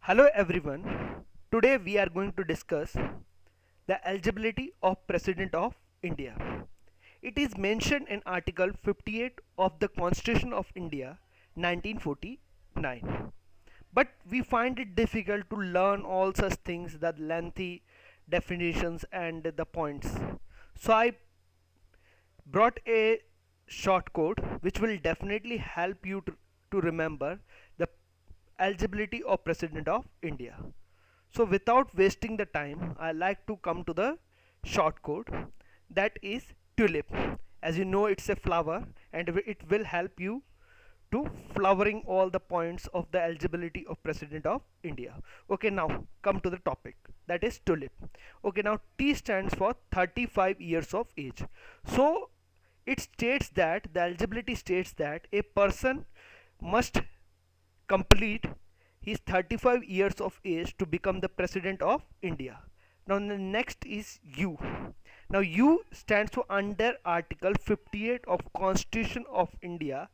Hello everyone. Today we are going to discuss the eligibility of President of India. It is mentioned in Article 58 of the Constitution of India 1949. But we find it difficult to learn all such things, the lengthy definitions and the points. So I brought a short code which will definitely help you to remember the eligibility of President of India. So without wasting the time, I like to come to the short code, that is tulip. As you know, it's a flower and it will help you to flowering all the points of the eligibility of President of India. Okay, now come to the topic, that is tulip. Okay, now T stands for 35 years of age. So it states that the eligibility states that a person must complete his 35 years of age to become the President of India. Now the next is U. Now U stands for under Article 58 of Constitution of India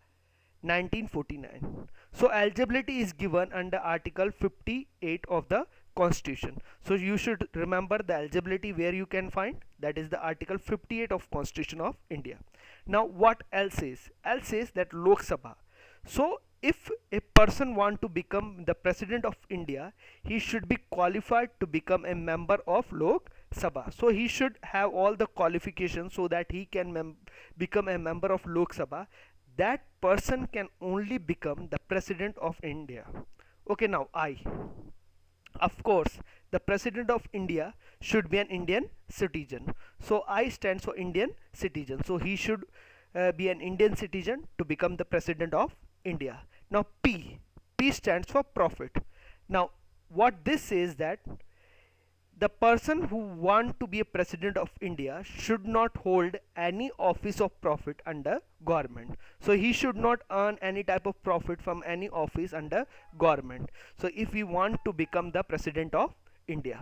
1949. So eligibility is given under Article 58 of the Constitution. So you should remember the eligibility where you can find, that is the Article 58 of Constitution of India. Now what else is? Else says that Lok Sabha. So if a person want to become the President of India, he should be qualified to become a member of Lok Sabha. So he should have all the qualifications so that he can become a member of Lok Sabha. That person can only become the President of India. Okay, now I. Of course, the President of India should be an Indian citizen. So I stands for Indian citizen. So he should be an Indian citizen to become the President of India. Now P. P stands for profit. Now what this says that the person who want to be a President of India should not hold any office of profit under government. So he should not earn any type of profit from any office under government. So if we want to become the President of India,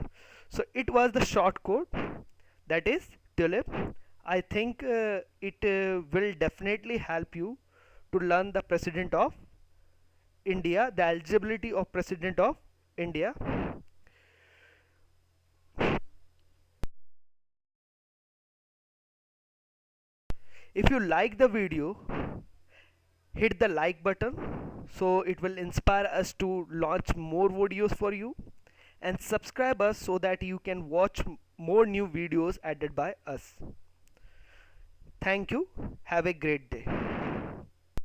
so it was the short code, that is tulip. I think it will definitely help you to learn the President of India, the eligibility of President of India. If you like the video, hit the like button so it will inspire us to launch more videos for you, and subscribe us so that you can watch more new videos added by us. Thank you. Have a great day.